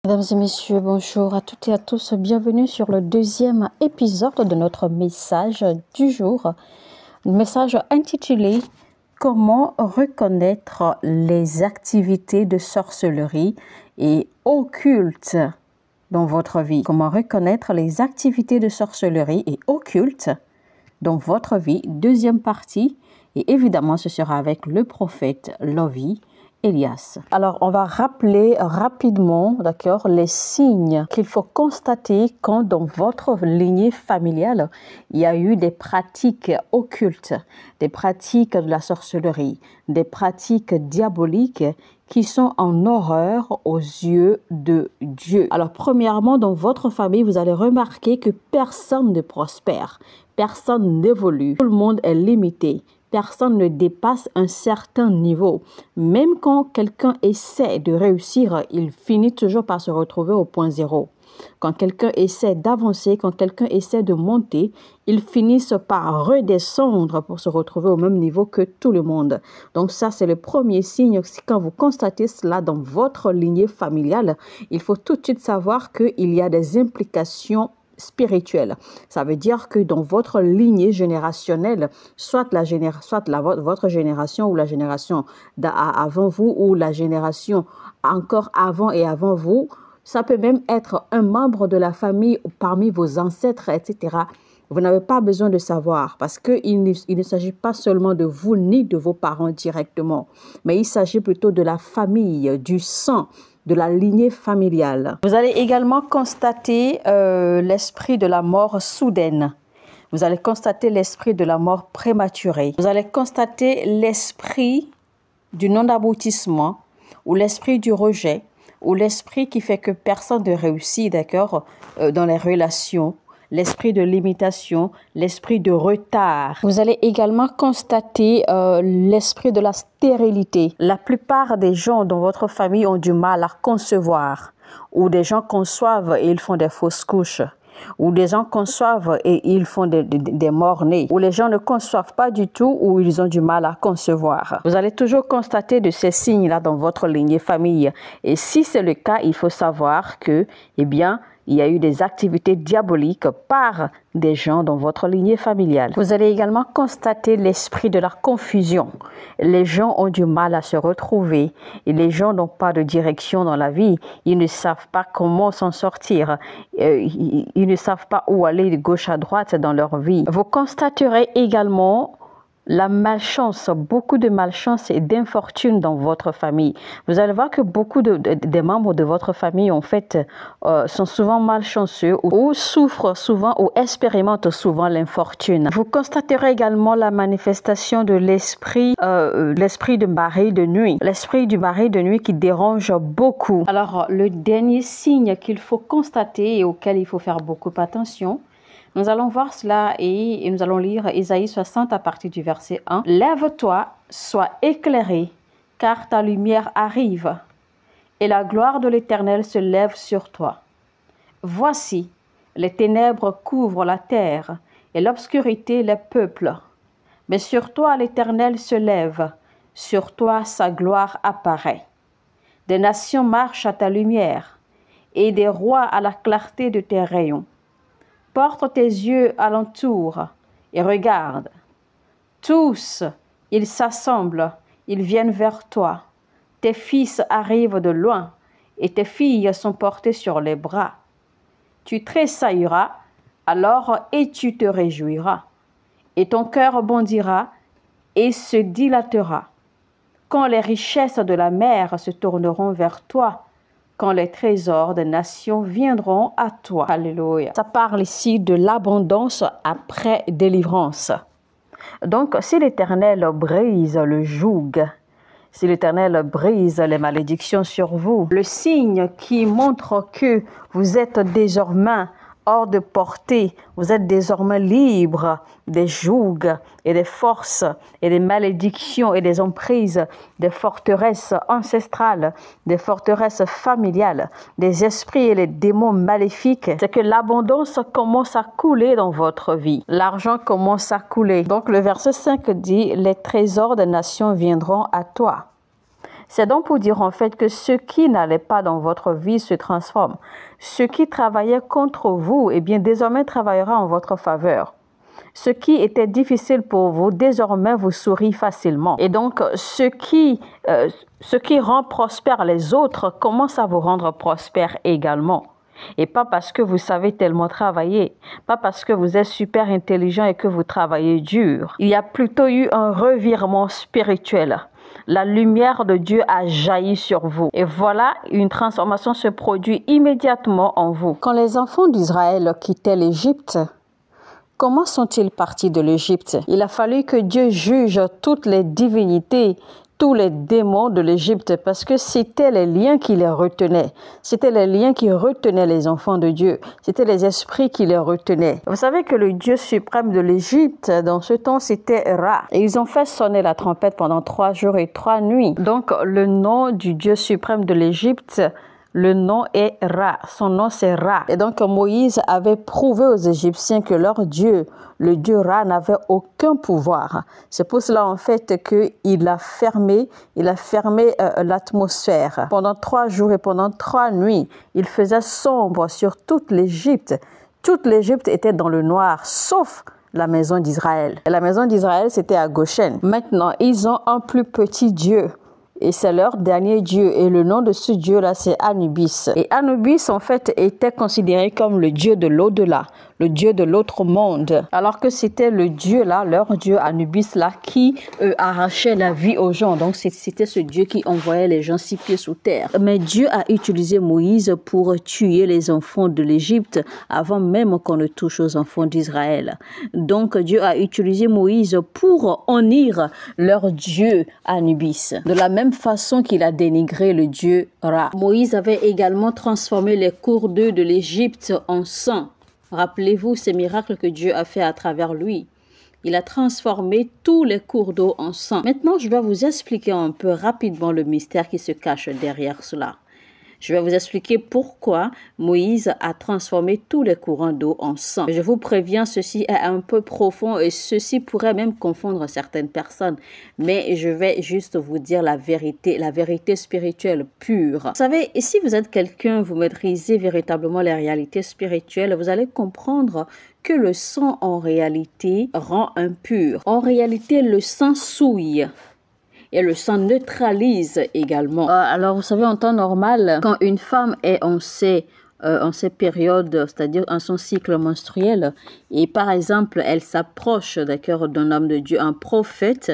Mesdames et messieurs, bonjour à toutes et à tous. Bienvenue sur le deuxième épisode de notre message du jour. Un message intitulé « Comment reconnaître les activités de sorcellerie et occultes dans votre vie ?» Comment reconnaître les activités de sorcellerie et occultes dans votre vie. Deuxième partie. Et évidemment, ce sera avec le prophète Lovy Elias. Alors, on va rappeler rapidement, d'accord, les signes qu'il faut constater quand dans votre lignée familiale, il y a eu des pratiques occultes, des pratiques de la sorcellerie, des pratiques diaboliques qui sont en horreur aux yeux de Dieu. Alors, premièrement, dans votre famille, vous allez remarquer que personne ne prospère, personne n'évolue, tout le monde est limité. Personne ne dépasse un certain niveau. Même quand quelqu'un essaie de réussir, il finit toujours par se retrouver au point zéro. Quand quelqu'un essaie d'avancer, quand quelqu'un essaie de monter, ils finissent par redescendre pour se retrouver au même niveau que tout le monde. Donc ça, c'est le premier signe. Quand vous constatez cela dans votre lignée familiale, il faut tout de suite savoir qu'il y a des implications spirituelle. Ça veut dire que dans votre lignée générationnelle, votre génération ou la génération avant vous ou la génération encore avant et avant vous, ça peut même être un membre de la famille parmi vos ancêtres, etc. Vous n'avez pas besoin de savoir parce qu'il ne s'agit pas seulement de vous ni de vos parents directement, mais il s'agit plutôt de la famille, du sang, de la lignée familiale. Vous allez également constater l'esprit de la mort soudaine. Vous allez constater l'esprit de la mort prématurée. Vous allez constater l'esprit du non-aboutissement ou l'esprit du rejet ou l'esprit qui fait que personne ne réussit, d'accord, dans les relations. L'esprit de limitation, l'esprit de retard. Vous allez également constater l'esprit de la stérilité. La plupart des gens dans votre famille ont du mal à concevoir, ou des gens conçoivent et ils font des fausses couches, ou des gens conçoivent et ils font des morts-nés, ou les gens ne conçoivent pas du tout ou ils ont du mal à concevoir. Vous allez toujours constater de ces signes-là dans votre lignée famille. Et si c'est le cas, il faut savoir que, eh bien, il y a eu des activités diaboliques par des gens dans votre lignée familiale. Vous allez également constater l'esprit de la confusion. Les gens ont du mal à se retrouver et les gens n'ont pas de direction dans la vie. Ils ne savent pas comment s'en sortir. Ils ne savent pas où aller de gauche à droite dans leur vie. Vous constaterez également la malchance, beaucoup de malchance et d'infortune dans votre famille. Vous allez voir que beaucoup des membres de votre famille, en fait, sont souvent malchanceux ou souffrent souvent ou expérimentent souvent l'infortune. Vous constaterez également la manifestation de l'esprit de mari de nuit. L'esprit du mari de nuit qui dérange beaucoup. Alors, le dernier signe qu'il faut constater et auquel il faut faire beaucoup attention, nous allons voir cela et nous allons lire Ésaïe 60 à partir du verset 1. « Lève-toi, sois éclairé, car ta lumière arrive, et la gloire de l'Éternel se lève sur toi. Voici, les ténèbres couvrent la terre, et l'obscurité les peuples. Mais sur toi l'Éternel se lève, sur toi sa gloire apparaît. Des nations marchent à ta lumière, et des rois à la clarté de tes rayons. Porte tes yeux alentour et regarde. Tous, ils s'assemblent, ils viennent vers toi. Tes fils arrivent de loin et tes filles sont portées sur les bras. Tu tressailleras alors et tu te réjouiras. Et ton cœur bondira et se dilatera. Quand les richesses de la mer se tourneront vers toi, quand les trésors des nations viendront à toi. Alléluia. Ça parle ici de l'abondance après délivrance. Donc, si l'Éternel brise le joug, si l'Éternel brise les malédictions sur vous, le signe qui montre que vous êtes désormais hors de portée, vous êtes désormais libre des jougs et des forces et des malédictions et des emprises, des forteresses ancestrales, des forteresses familiales, des esprits et les démons maléfiques. C'est que l'abondance commence à couler dans votre vie. L'argent commence à couler. Donc le verset 5 dit « Les trésors des nations viendront à toi. » C'est donc pour dire en fait que ce qui n'allait pas dans votre vie se transforme. Ce qui travaillait contre vous, eh bien désormais travaillera en votre faveur. Ce qui était difficile pour vous, désormais vous sourit facilement. Et donc, ce qui rend prospère les autres commence à vous rendre prospère également. Et pas parce que vous savez tellement travailler, pas parce que vous êtes super intelligent et que vous travaillez dur. Il y a plutôt eu un revirement spirituel. La lumière de Dieu a jailli sur vous. Et voilà, une transformation se produit immédiatement en vous. Quand les enfants d'Israël quittaient l'Égypte, comment sont-ils partis de l'Égypte? Il a fallu que Dieu juge toutes les divinités, tous les démons de l'Égypte, parce que c'était les liens qui les retenaient. C'était les liens qui retenaient les enfants de Dieu. C'était les esprits qui les retenaient. Vous savez que le Dieu suprême de l'Égypte, dans ce temps, c'était Ra. Et ils ont fait sonner la trompette pendant 3 jours et 3 nuits. Donc, le nom du Dieu suprême de l'Égypte, le nom est Ra. Son nom, c'est Ra. Et donc, Moïse avait prouvé aux Égyptiens que leur Dieu, le Dieu Ra, n'avait aucun pouvoir. C'est pour cela, en fait, qu'il a fermé l'atmosphère. Pendant 3 jours et pendant 3 nuits, il faisait sombre sur toute l'Égypte. Toute l'Égypte était dans le noir, sauf la maison d'Israël. Et la maison d'Israël, c'était à Goshen. Maintenant, ils ont un plus petit Dieu. Et c'est leur dernier dieu. Et le nom de ce dieu-là, c'est Anubis. Et Anubis, en fait, était considéré comme le dieu de l'au-delà, le dieu de l'autre monde. Alors que c'était le dieu-là, leur dieu Anubis-là, qui arrachait la vie aux gens. Donc, c'était ce dieu qui envoyait les gens 6 pieds sous terre. Mais Dieu a utilisé Moïse pour tuer les enfants de l'Égypte avant même qu'on ne touche aux enfants d'Israël. Donc, Dieu a utilisé Moïse pour honnir leur dieu Anubis. De la même façon qu'il a dénigré le dieu Ra. Moïse avait également transformé les cours d'eau de l'Égypte en sang. Rappelez-vous ces miracles que Dieu a fait à travers lui. Il a transformé tous les cours d'eau en sang. Maintenant, je vais vous expliquer un peu rapidement le mystère qui se cache derrière cela. Je vais vous expliquer pourquoi Moïse a transformé tous les courants d'eau en sang. Je vous préviens, ceci est un peu profond et ceci pourrait même confondre certaines personnes. Mais je vais juste vous dire la vérité spirituelle pure. Vous savez, si vous êtes quelqu'un, vous maîtrisez véritablement les réalités spirituelles, vous allez comprendre que le sang en réalité rend impur. En réalité, le sang souille. Et le sang neutralise également. Alors, vous savez, en temps normal, quand une femme est en ces périodes, c'est-à-dire en son cycle menstruel, et par exemple, elle s'approche, d'accord, d'un homme de Dieu, un prophète,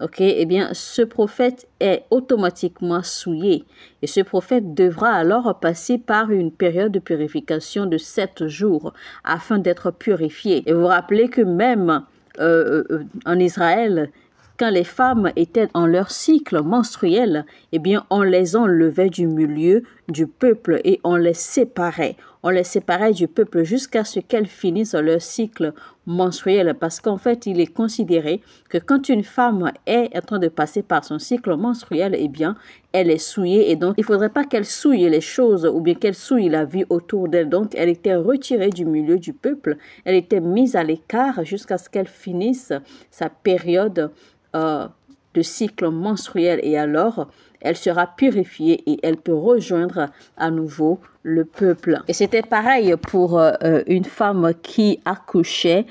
ok, eh bien, ce prophète est automatiquement souillé. Et ce prophète devra alors passer par une période de purification de 7 jours afin d'être purifié. Et vous vous rappelez que même en Israël, quand les femmes étaient en leur cycle menstruel, eh bien, on les enlevait du milieu du peuple et on les séparait. On les séparait du peuple jusqu'à ce qu'elles finissent leur cycle menstruel. Parce qu'en fait, il est considéré que quand une femme est en train de passer par son cycle menstruel, eh bien, elle est souillée. Et donc, il ne faudrait pas qu'elle souille les choses ou bien qu'elle souille la vie autour d'elle. Donc, elle était retirée du milieu du peuple. Elle était mise à l'écart jusqu'à ce qu'elle finisse sa période de cycle menstruel et alors elle sera purifiée et elle peut rejoindre à nouveau le peuple. Et c'était pareil pour une femme qui accouchait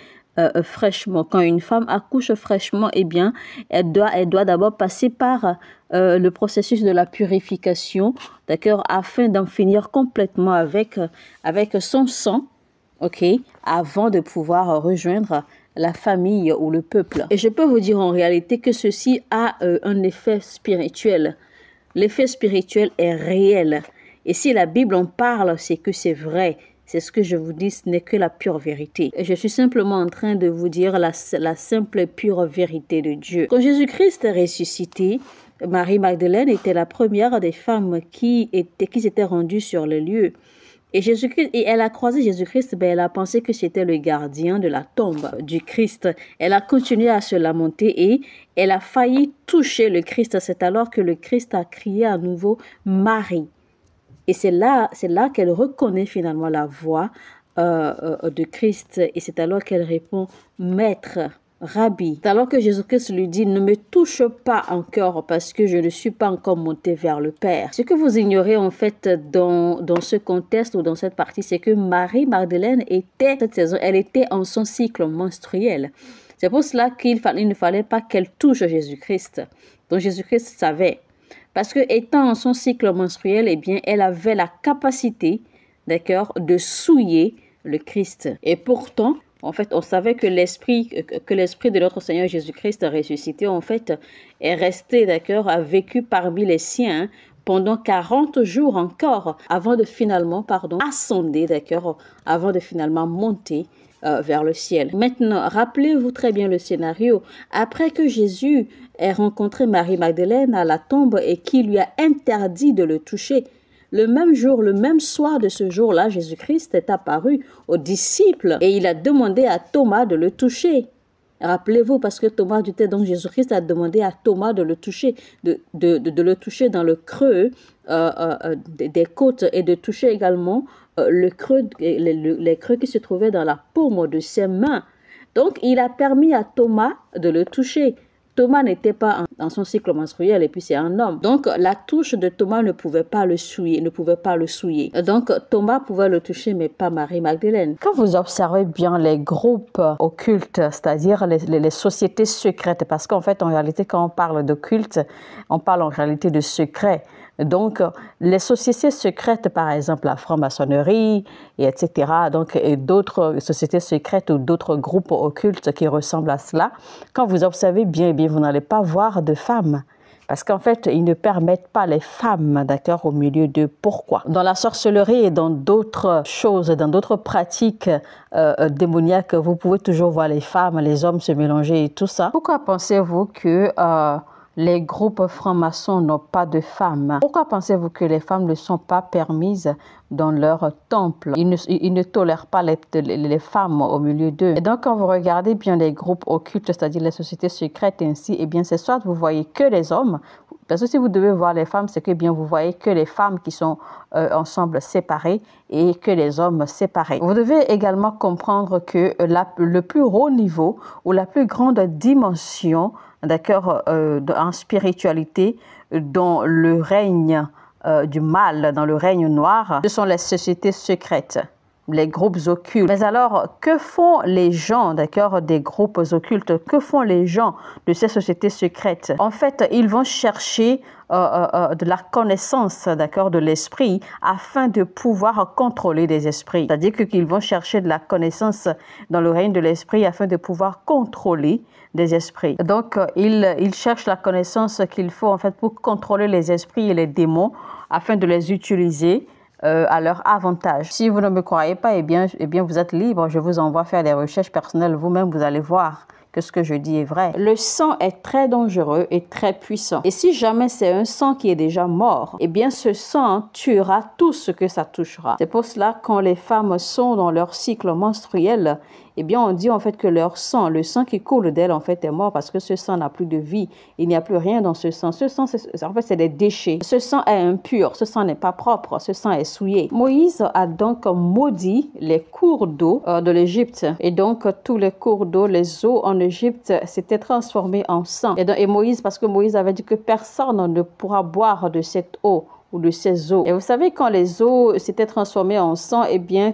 fraîchement. Quand une femme accouche fraîchement, eh bien, elle doit d'abord passer par le processus de la purification, d'accord, afin d'en finir complètement avec son sang, ok, avant de pouvoir rejoindre la famille ou le peuple. Et je peux vous dire en réalité que ceci a un effet spirituel. L'effet spirituel est réel. Et si la Bible en parle, c'est que c'est vrai. C'est ce que je vous dis, ce n'est que la pure vérité. Et je suis simplement en train de vous dire la simple et pure vérité de Dieu. Quand Jésus-Christ est ressuscité, Marie-Magdeleine était la première des femmes qui s'étaient rendues sur le lieu. Et elle a croisé Jésus-Christ, elle a pensé que c'était le gardien de la tombe du Christ. Elle a continué à se lamenter et elle a failli toucher le Christ. C'est alors que le Christ a crié à nouveau Marie. Et c'est là qu'elle reconnaît finalement la voix de Christ. Et c'est alors qu'elle répond Maître. Rabbi. Alors que Jésus-Christ lui dit, ne me touche pas encore parce que je ne suis pas encore monté vers le Père. Ce que vous ignorez en fait dans ce contexte ou dans cette partie, c'est que Marie-Magdeleine était, cette saison, elle était en son cycle menstruel. C'est pour cela qu'il ne fallait pas qu'elle touche Jésus-Christ. Donc Jésus-Christ savait. Parce que étant en son cycle menstruel, eh bien, elle avait la capacité, d'accord, de souiller le Christ. Et pourtant, en fait, on savait que l'esprit de notre Seigneur Jésus-Christ ressuscité, en fait, est resté, d'accord, a vécu parmi les siens pendant 40 jours encore, avant de finalement, ascender, d'accord, avant de finalement monter vers le ciel. Maintenant, rappelez-vous très bien le scénario. Après que Jésus ait rencontré Marie-Magdeleine à la tombe et qui lui a interdit de le toucher, le même jour, le même soir de ce jour-là, Jésus-Christ est apparu aux disciples et il a demandé à Thomas de le toucher. Rappelez-vous, parce que Thomas doutait, donc Jésus-Christ a demandé à Thomas de le toucher, de le toucher dans le creux des côtes et de toucher également les creux qui se trouvaient dans la paume de ses mains. Donc, il a permis à Thomas de le toucher. Thomas n'était pas dans son cycle menstruel et puis c'est un homme. Donc, la touche de Thomas ne pouvait pas le souiller, Donc, Thomas pouvait le toucher, mais pas Marie-Magdeleine. Quand vous observez bien les groupes occultes, c'est-à-dire les sociétés secrètes, parce qu'en fait, en réalité, quand on parle d'occulte, on parle en réalité de secret. Donc, les sociétés secrètes, par exemple, la franc-maçonnerie, etc., donc, et d'autres sociétés secrètes ou d'autres groupes occultes qui ressemblent à cela, quand vous observez bien, eh bien vous n'allez pas voir de femmes. Parce qu'en fait, ils ne permettent pas les femmes, d'accord, au milieu d'eux. Pourquoi? Dans la sorcellerie et dans d'autres choses, dans d'autres pratiques démoniaques, vous pouvez toujours voir les femmes, les hommes se mélanger et tout ça. Pourquoi pensez-vous que les groupes francs-maçons n'ont pas de femmes? Pourquoi pensez-vous que les femmes ne sont pas permises dans leur temple? Ils ne tolèrent pas les femmes au milieu d'eux. Et donc, quand vous regardez bien les groupes occultes, c'est-à-dire les sociétés secrètes ainsi, eh bien, c'est soit vous voyez que les hommes, parce que si vous devez voir les femmes, c'est que bien vous voyez que les femmes qui sont ensemble séparées et que les hommes séparés. Vous devez également comprendre que le plus haut niveau ou la plus grande dimension, d'accord, en spiritualité, dans le règne du mal, dans le règne noir, ce sont les sociétés secrètes, les groupes occultes. Mais alors, que font les gens, d'accord, des groupes occultes? Que font les gens de ces sociétés secrètes? En fait, ils vont chercher de la connaissance, d'accord, de l'esprit afin de pouvoir contrôler les esprits. C'est-à-dire qu'ils vont chercher de la connaissance dans le règne de l'esprit afin de pouvoir contrôler des esprits. Donc, ils cherchent la connaissance qu'il faut en fait pour contrôler les esprits et les démons afin de les utiliser à leur avantage. Si vous ne me croyez pas, eh bien vous êtes libre. Je vous envoie faire des recherches personnelles. Vous-même, vous allez voir que ce que je dis est vrai. Le sang est très dangereux et très puissant. Et si jamais c'est un sang qui est déjà mort, eh bien ce sang tuera tout ce que ça touchera. C'est pour cela quand les femmes sont dans leur cycle menstruel, eh bien on dit en fait que leur sang, le sang qui coule d'elle en fait est mort parce que ce sang n'a plus de vie. Il n'y a plus rien dans ce sang. Ce sang, en fait, c'est des déchets. Ce sang est impur. Ce sang n'est pas propre. Ce sang est souillé. Moïse a donc maudit les cours d'eau de l'Égypte. Et donc tous les cours d'eau, les eaux en Égypte s'étaient transformées en sang. Et Moïse, parce que Moïse avait dit que personne ne pourra boire de cette eau ou de ces eaux. Et vous savez, quand les eaux s'étaient transformées en sang, eh bien,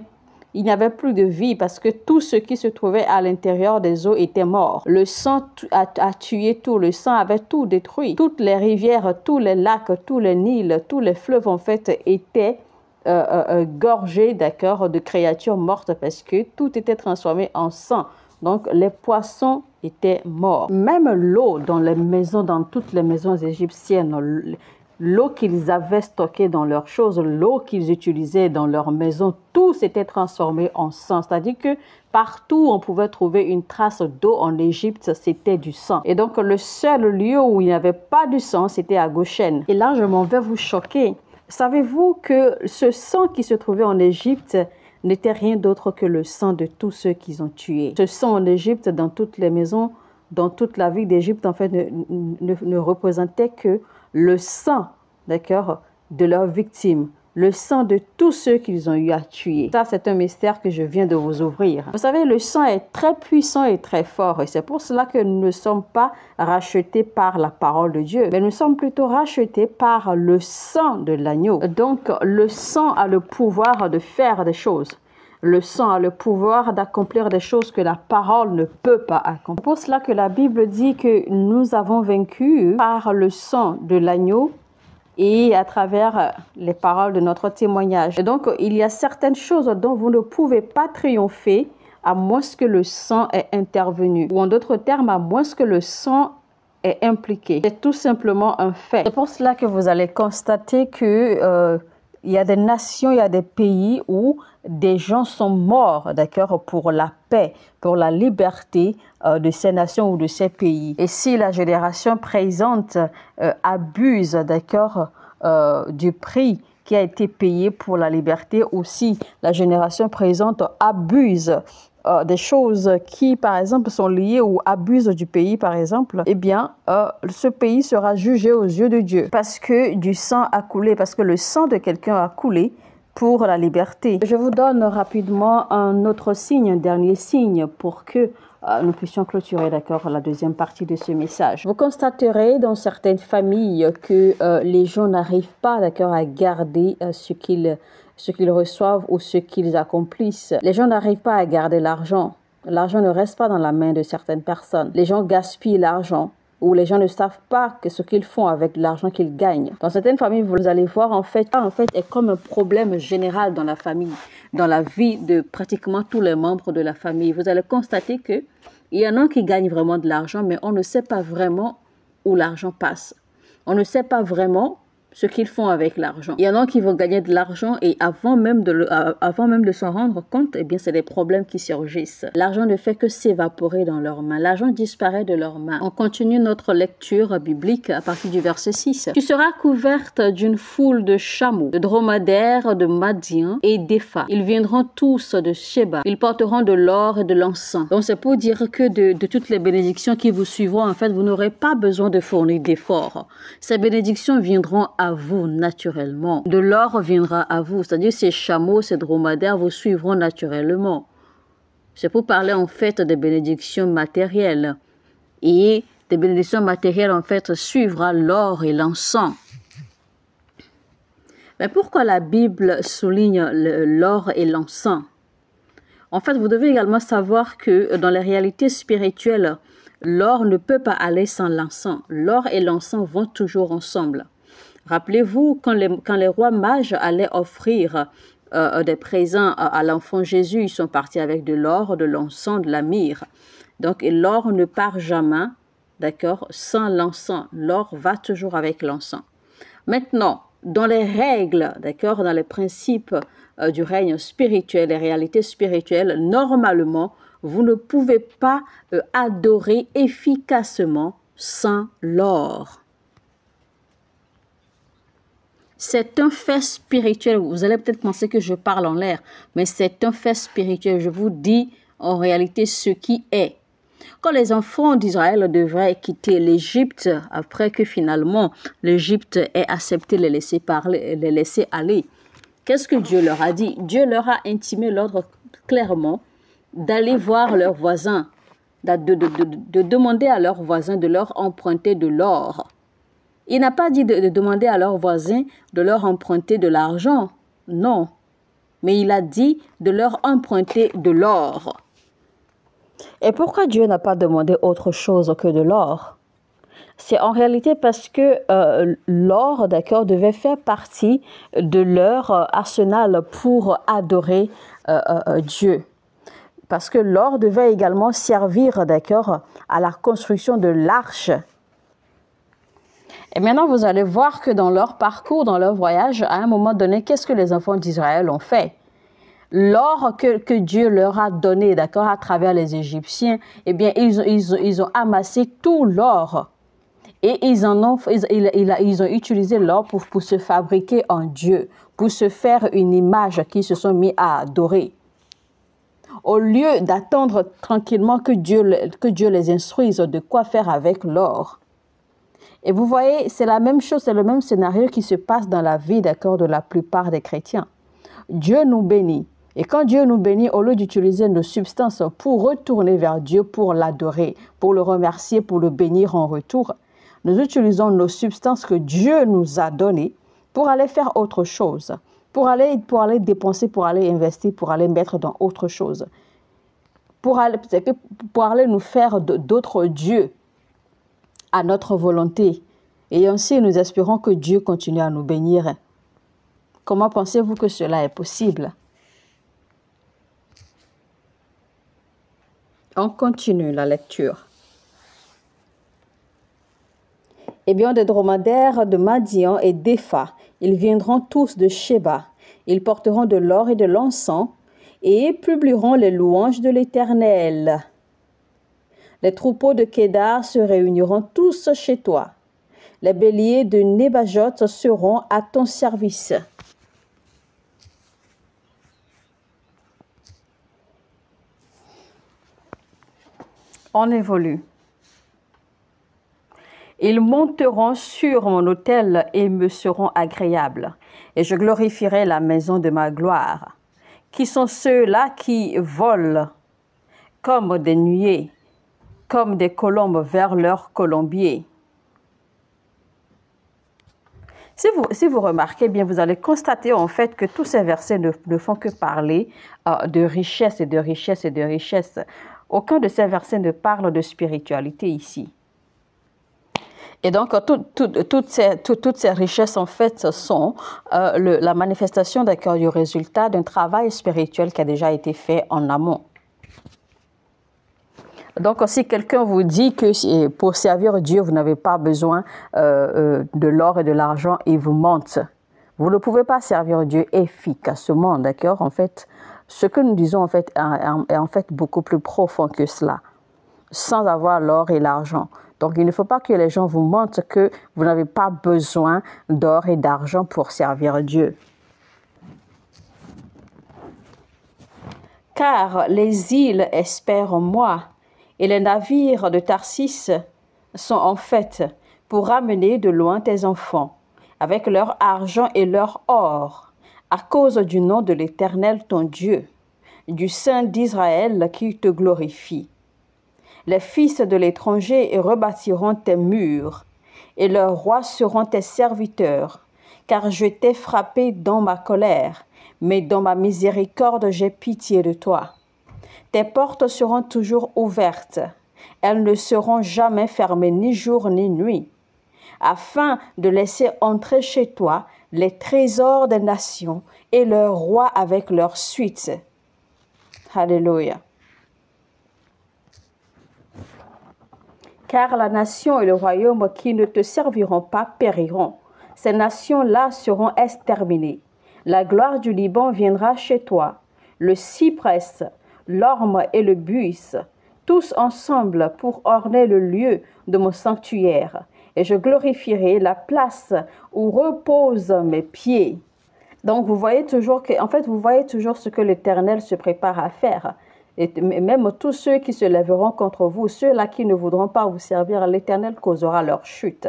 il n'y avait plus de vie parce que tout ce qui se trouvait à l'intérieur des eaux était mort. Le sang a tué tout. Le sang avait tout détruit. Toutes les rivières, tous les lacs, tous les Nils, tous les fleuves en fait étaient gorgés, d'accord, de créatures mortes parce que tout était transformé en sang. Donc les poissons étaient morts. Même l'eau dans les maisons, dans toutes les maisons égyptiennes, l'eau qu'ils avaient stockée dans leurs choses, l'eau qu'ils utilisaient dans leurs maisons, tout s'était transformé en sang. C'est-à-dire que partout on pouvait trouver une trace d'eau en Égypte, c'était du sang. Et donc le seul lieu où il n'y avait pas du sang, c'était à Goshen. Et là, je m'en vais vous choquer. Savez-vous que ce sang qui se trouvait en Égypte n'était rien d'autre que le sang de tous ceux qu'ils ont tués. Ce sang en Égypte, dans toutes les maisons, dans toute la ville d'Égypte, en fait, ne représentait que le sang, d'accord, de leurs victimes, le sang de tous ceux qu'ils ont eu à tuer. Ça, c'est un mystère que je viens de vous ouvrir. Vous savez, le sang est très puissant et très fort. Et c'est pour cela que nous ne sommes pas rachetés par la parole de Dieu, mais nous sommes plutôt rachetés par le sang de l'agneau. Donc, le sang a le pouvoir de faire des choses. Le sang a le pouvoir d'accomplir des choses que la parole ne peut pas accomplir. C'est pour cela que la Bible dit que nous avons vaincu par le sang de l'agneau et à travers les paroles de notre témoignage. Et donc, il y a certaines choses dont vous ne pouvez pas triompher à moins que le sang est intervenu. Ou en d'autres termes, à moins que le sang est impliqué. C'est tout simplement un fait. C'est pour cela que vous allez constater que il y a des nations, il y a des pays où des gens sont morts, d'accord, pour la paix, pour la liberté de ces nations ou de ces pays. Et si la génération présente abuse, d'accord, du prix qui a été payé pour la liberté, ou si la génération présente abuse des choses qui, par exemple, sont liées ou abusent du pays, par exemple, eh bien, ce pays sera jugé aux yeux de Dieu parce que du sang a coulé, parce que le sang de quelqu'un a coulé pour la liberté. Je vous donne rapidement un autre signe, un dernier signe pour que nous puissions clôturer, d'accord, la deuxième partie de ce message. Vous constaterez dans certaines familles que les gens n'arrivent pas, d'accord, à garder ce qu'ils reçoivent ou ce qu'ils accomplissent. Les gens n'arrivent pas à garder l'argent. L'argent ne reste pas dans la main de certaines personnes. Les gens gaspillent l'argent ou les gens ne savent pas ce qu'ils font avec l'argent qu'ils gagnent. Dans certaines familles, vous allez voir, en fait, est comme un problème général dans la famille, dans la vie de pratiquement tous les membres de la famille. Vous allez constater que il y en a qui gagnent vraiment de l'argent, mais on ne sait pas vraiment où l'argent passe. On ne sait pas vraiment ce qu'ils font avec l'argent. Il y en a qui vont gagner de l'argent et avant même de s'en rendre compte, eh bien, c'est des problèmes qui surgissent. L'argent ne fait que s'évaporer dans leurs mains. L'argent disparaît de leurs mains. On continue notre lecture biblique à partir du verset 6. Tu seras couverte d'une foule de chameaux, de dromadaires, de Madian et d'Épha. Ils viendront tous de Sheba. Ils porteront de l'or et de l'encens. Donc, c'est pour dire que de toutes les bénédictions qui vous suivront, en fait, vous n'aurez pas besoin de fournir d'efforts. Ces bénédictions viendront à vous naturellement. De l'or viendra à vous, c'est-à-dire ces chameaux, ces dromadaires vous suivront naturellement. C'est pour parler en fait des bénédictions matérielles. Et des bénédictions matérielles en fait suivra l'or et l'encens. Mais pourquoi la Bible souligne l'or et l'encens? En fait, vous devez également savoir que dans les réalités spirituelles, l'or ne peut pas aller sans l'encens. L'or et l'encens vont toujours ensemble. Rappelez-vous, quand les rois mages allaient offrir des présents à l'enfant Jésus, ils sont partis avec de l'or, de l'encens, de la myrrhe. Donc, l'or ne part jamais, d'accord, sans l'encens. L'or va toujours avec l'encens. Maintenant, dans les règles, d'accord, dans les principes du règne spirituel, les réalités spirituelles, normalement, vous ne pouvez pas adorer efficacement sans l'or. C'est un fait spirituel. Vous allez peut-être penser que je parle en l'air, mais c'est un fait spirituel. Je vous dis en réalité ce qui est. Quand les enfants d'Israël devraient quitter l'Égypte, après que finalement l'Égypte ait accepté les laisser aller, qu'est-ce que Dieu leur a dit? Dieu leur a intimé l'ordre clairement d'aller voir leurs voisins, de demander à leurs voisins de leur emprunter de l'or. Il n'a pas dit de demander à leurs voisins de leur emprunter de l'argent, non. Mais il a dit de leur emprunter de l'or. Et pourquoi Dieu n'a pas demandé autre chose que de l'or? C'est en réalité parce que l'or, d'accord, devait faire partie de leur arsenal pour adorer Dieu. Parce que l'or devait également servir, d'accord, à la construction de l'arche. Et maintenant, vous allez voir que dans leur parcours, dans leur voyage, à un moment donné, qu'est-ce que les enfants d'Israël ont fait? L'or que Dieu leur a donné, d'accord, à travers les Égyptiens, eh bien, ils ont amassé tout l'or. Et ils ont utilisé l'or pour se fabriquer un Dieu, pour se faire une image qu'ils se sont mis à adorer. Au lieu d'attendre tranquillement que Dieu les instruise de quoi faire avec l'or. Et vous voyez, c'est la même chose, c'est le même scénario qui se passe dans la vie, d'accord, de la plupart des chrétiens. Dieu nous bénit. Et quand Dieu nous bénit, au lieu d'utiliser nos substances pour retourner vers Dieu, pour l'adorer, pour le remercier, pour le bénir en retour, nous utilisons nos substances que Dieu nous a données pour aller faire autre chose, pour aller dépenser, pour aller investir, pour aller mettre dans autre chose, pour aller nous faire d'autres dieux à notre volonté. Et ainsi, nous espérons que Dieu continue à nous bénir. Comment pensez-vous que cela est possible? On continue la lecture. Eh bien, des dromadaires de Madian et d'Epha, ils viendront tous de Sheba. Ils porteront de l'or et de l'encens et publieront les louanges de l'Éternel. Les troupeaux de Kédar se réuniront tous chez toi. Les béliers de Nébajot seront à ton service. On évolue. Ils monteront sur mon autel et me seront agréables, et je glorifierai la maison de ma gloire. Qui sont ceux-là qui volent comme des nuées, comme des colombes vers leur colombier? Si vous remarquez bien, vous allez constater en fait que tous ces versets ne font que parler de richesse et de richesse et de richesse. Aucun de ces versets ne parle de spiritualité ici. Et donc, toutes ces richesses, en fait, sont la manifestation du résultat d'un travail spirituel qui a déjà été fait en amont. Donc, si quelqu'un vous dit que pour servir Dieu, vous n'avez pas besoin de l'or et de l'argent, il vous mente. Vous ne pouvez pas servir Dieu efficacement, d'accord? En fait, ce que nous disons en fait est en fait beaucoup plus profond que cela, sans avoir l'or et l'argent. Donc, il ne faut pas que les gens vous mentent que vous n'avez pas besoin d'or et d'argent pour servir Dieu. Car les îles espèrent en moi, et les navires de Tarsis sont en fait pour ramener de loin tes enfants, avec leur argent et leur or, à cause du nom de l'Éternel ton Dieu, du Saint d'Israël qui te glorifie. Les fils de l'étranger rebâtiront tes murs, et leurs rois seront tes serviteurs, car je t'ai frappé dans ma colère, mais dans ma miséricorde j'ai pitié de toi. Tes portes seront toujours ouvertes, elles ne seront jamais fermées ni jour ni nuit, afin de laisser entrer chez toi les trésors des nations et leurs rois avec leurs suites. Alléluia. Car la nation et le royaume qui ne te serviront pas périront. Ces nations-là seront exterminées. La gloire du Liban viendra chez toi, le cyprès, l'orme et le buis, tous ensemble pour orner le lieu de mon sanctuaire, et je glorifierai la place où reposent mes pieds. Donc vous voyez toujours vous voyez toujours ce que l'Éternel se prépare à faire. Et même tous ceux qui se lèveront contre vous, ceux-là qui ne voudront pas vous servir, l'Éternel causera leur chute.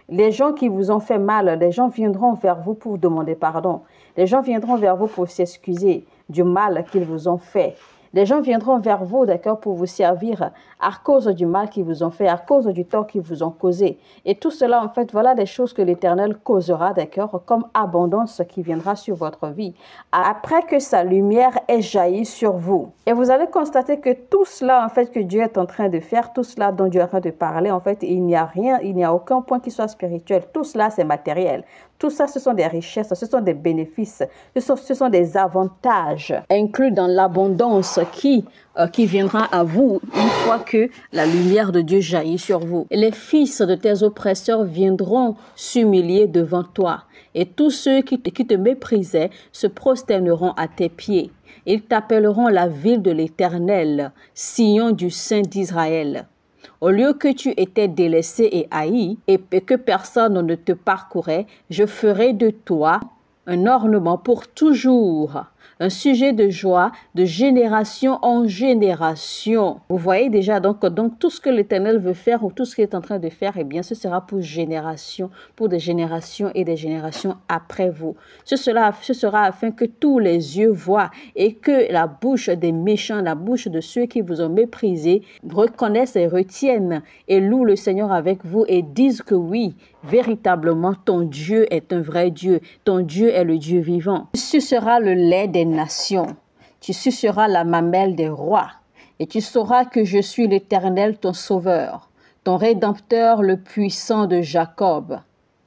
Les gens qui vous ont fait mal, les gens viendront vers vous pour vous demander pardon. Les gens viendront vers vous pour s'excuser du mal qu'ils vous ont fait. Les gens viendront vers vous, d'accord, pour vous servir à cause du mal qu'ils vous ont fait, à cause du tort qu'ils vous ont causé. Et tout cela, en fait, voilà des choses que l'Éternel causera, d'accord, comme abondance qui viendra sur votre vie, après que sa lumière ait jailli sur vous. Et vous allez constater que tout cela, en fait, que Dieu est en train de faire, tout cela dont Dieu est en train de parler, en fait, il n'y a aucun point qui soit spirituel. Tout cela, c'est matériel. Tout ça, ce sont des richesses, ce sont des bénéfices, ce sont des avantages inclus dans l'abondance qui viendra à vous une fois que la lumière de Dieu jaillit sur vous. Et les fils de tes oppresseurs viendront s'humilier devant toi, et tous ceux qui te méprisaient se prosterneront à tes pieds. Ils t'appelleront la ville de l'Éternel, Sion du Saint d'Israël. Au lieu que tu étais délaissé et haï, et que personne ne te parcourait, je ferai de toi un ornement pour toujours, un sujet de joie de génération en génération. Vous voyez déjà donc tout ce que l'Éternel veut faire ou tout ce qu'il est en train de faire, eh bien ce sera pour génération, pour des générations et des générations après vous. Ce sera afin que tous les yeux voient et que la bouche des méchants, la bouche de ceux qui vous ont méprisé, reconnaissent et retiennent et louent le Seigneur avec vous et disent que oui, véritablement, ton Dieu est un vrai Dieu. Ton Dieu est le Dieu vivant. Tu suceras le lait des nations. Tu suceras la mamelle des rois. Et tu sauras que je suis l'Éternel, ton Sauveur, ton Rédempteur, le puissant de Jacob.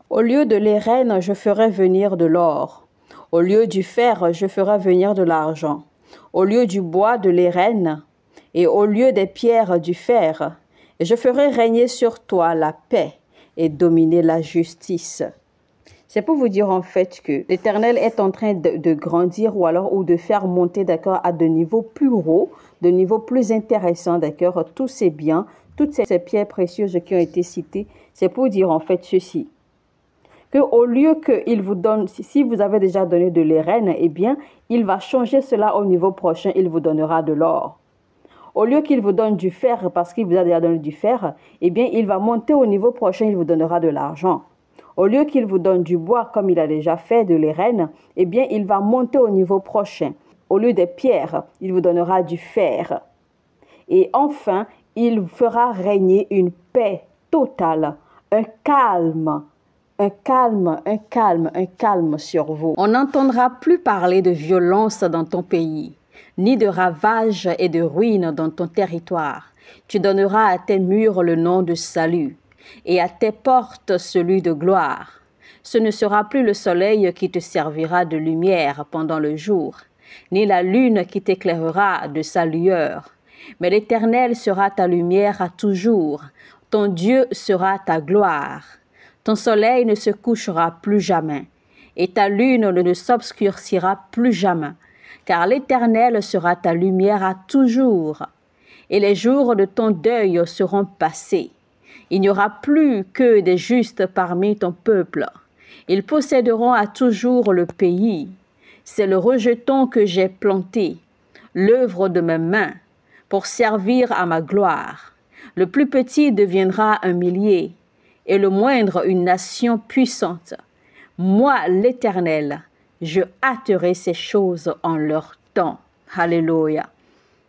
Au lieu de l'airain, je ferai venir de l'or. Au lieu du fer, je ferai venir de l'argent. Au lieu du bois, de l'airain. Et au lieu des pierres, du fer. Et je ferai régner sur toi la paix et dominer la justice. C'est pour vous dire en fait que l'Éternel est en train de grandir ou de faire monter, d'accord, à de niveaux plus hauts, de niveaux plus intéressants, d'accord, tous ces biens, toutes ces pierres précieuses qui ont été citées. C'est pour dire en fait ceci, que au lieu qu'il vous donne, si vous avez déjà donné de l'airain, eh bien, il va changer cela au niveau prochain, il vous donnera de l'or. Au lieu qu'il vous donne du fer, parce qu'il vous a déjà donné du fer, eh bien, il va monter au niveau prochain, il vous donnera de l'argent. Au lieu qu'il vous donne du bois, comme il a déjà fait, de l'airain, eh bien, il va monter au niveau prochain. Au lieu des pierres, il vous donnera du fer. Et enfin, il fera régner une paix totale, un calme sur vous. On n'entendra plus parler de violence dans ton pays, ni de ravages et de ruines dans ton territoire. Tu donneras à tes murs le nom de salut, et à tes portes celui de gloire. Ce ne sera plus le soleil qui te servira de lumière pendant le jour, ni la lune qui t'éclairera de sa lueur. Mais l'Éternel sera ta lumière à toujours, ton Dieu sera ta gloire. Ton soleil ne se couchera plus jamais, et ta lune ne s'obscurcira plus jamais. Car l'Éternel sera ta lumière à toujours, et les jours de ton deuil seront passés. Il n'y aura plus que des justes parmi ton peuple. Ils posséderont à toujours le pays. C'est le rejeton que j'ai planté, l'œuvre de mes mains, pour servir à ma gloire. Le plus petit deviendra un millier, et le moindre une nation puissante. Moi, l'Éternel, je hâterai ces choses en leur temps. Alléluia.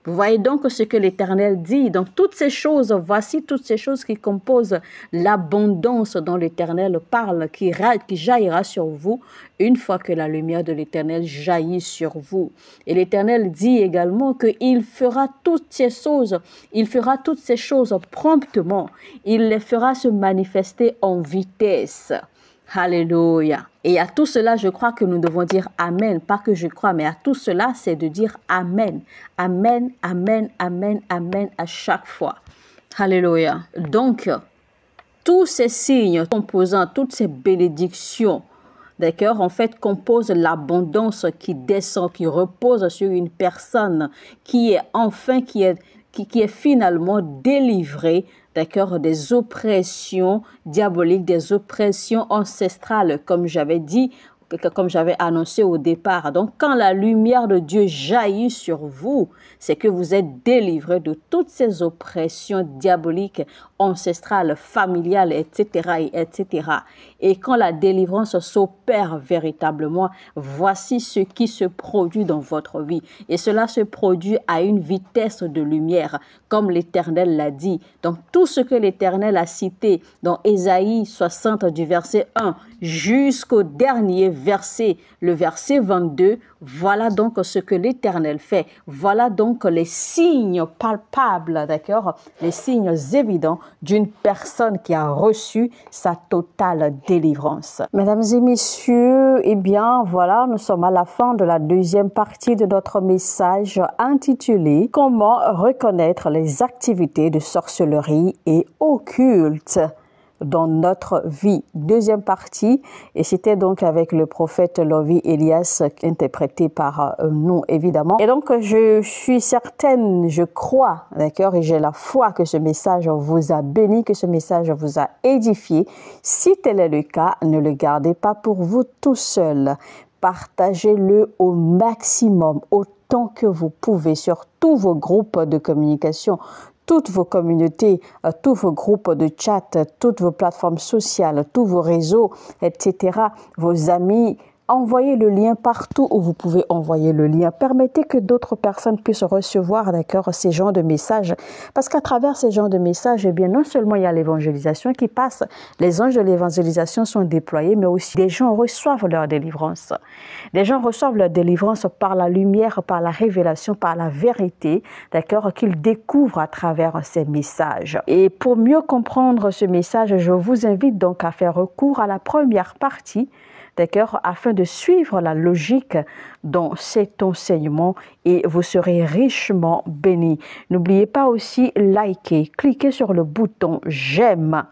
Vous voyez donc ce que l'Éternel dit. Donc toutes ces choses, voici toutes ces choses qui composent l'abondance dont l'Éternel parle, qui jaillira sur vous une fois que la lumière de l'Éternel jaillit sur vous. Et l'Éternel dit également qu'il fera toutes ces choses promptement. Il les fera se manifester en vitesse. Alléluia. Et à tout cela, je crois que nous devons dire Amen. Pas que je crois, mais à tout cela, c'est de dire Amen. Amen, Amen, Amen, Amen à chaque fois. Alléluia. Donc, tous ces signes composant, toutes ces bénédictions, d'accord, en fait, composent l'abondance qui descend, qui repose sur une personne qui est finalement délivrée, d'accord, des oppressions diaboliques, des oppressions ancestrales, comme j'avais dit, comme j'avais annoncé au départ. Donc, quand la lumière de Dieu jaillit sur vous, c'est que vous êtes délivrés de toutes ces oppressions diaboliques, ancestrales, familiales, etc., etc. Et quand la délivrance s'opère véritablement, voici ce qui se produit dans votre vie. Et cela se produit à une vitesse de lumière, comme l'Éternel l'a dit. Donc, tout ce que l'Éternel a cité dans Ésaïe 60 du verset 1 jusqu'au dernier verset, le verset 22, voilà donc ce que l'Éternel fait. Voilà donc les signes palpables, d'accord, les signes évidents d'une personne qui a reçu sa totale délivrance. Mesdames et messieurs, eh bien voilà, nous sommes à la fin de la deuxième partie de notre message intitulé « Comment reconnaître les activités de sorcellerie et occulte ?» dans notre vie. Deuxième partie, et c'était donc avec le prophète Lovie Elias, interprété par nous, évidemment. Et donc, je suis certaine, je crois, d'accord, et j'ai la foi que ce message vous a béni, que ce message vous a édifié. Si tel est le cas, ne le gardez pas pour vous tout seul. partagez-le au maximum, autant que vous pouvez sur tous vos groupes de communication, toutes vos communautés, tous vos groupes de chat, toutes vos plateformes sociales, tous vos réseaux, etc., vos amis. Envoyez le lien partout où vous pouvez envoyer le lien. Permettez que d'autres personnes puissent recevoir, d'accord, ces genres de messages. Parce qu'à travers ces genres de messages, eh bien, non seulement il y a l'évangélisation qui passe, les anges de l'évangélisation sont déployés, mais aussi des gens reçoivent leur délivrance. Des gens reçoivent leur délivrance par la lumière, par la révélation, par la vérité, d'accord, qu'ils découvrent à travers ces messages. Et pour mieux comprendre ce message, je vous invite donc à faire recours à la première partie, d'accord, afin de suivre la logique dans cet enseignement et vous serez richement bénis. N'oubliez pas aussi liker, cliquez sur le bouton j'aime,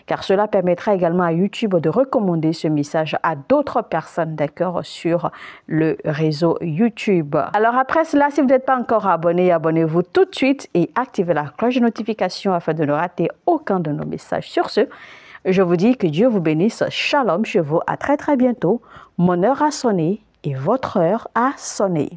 car cela permettra également à YouTube de recommander ce message à d'autres personnes, d'accord, sur le réseau YouTube. Alors après cela, si vous n'êtes pas encore abonné, abonnez-vous tout de suite et activez la cloche de notification afin de ne rater aucun de nos messages. Sur ce, je vous dis que Dieu vous bénisse. Shalom chez vous. À très bientôt. Mon heure a sonné et votre heure a sonné.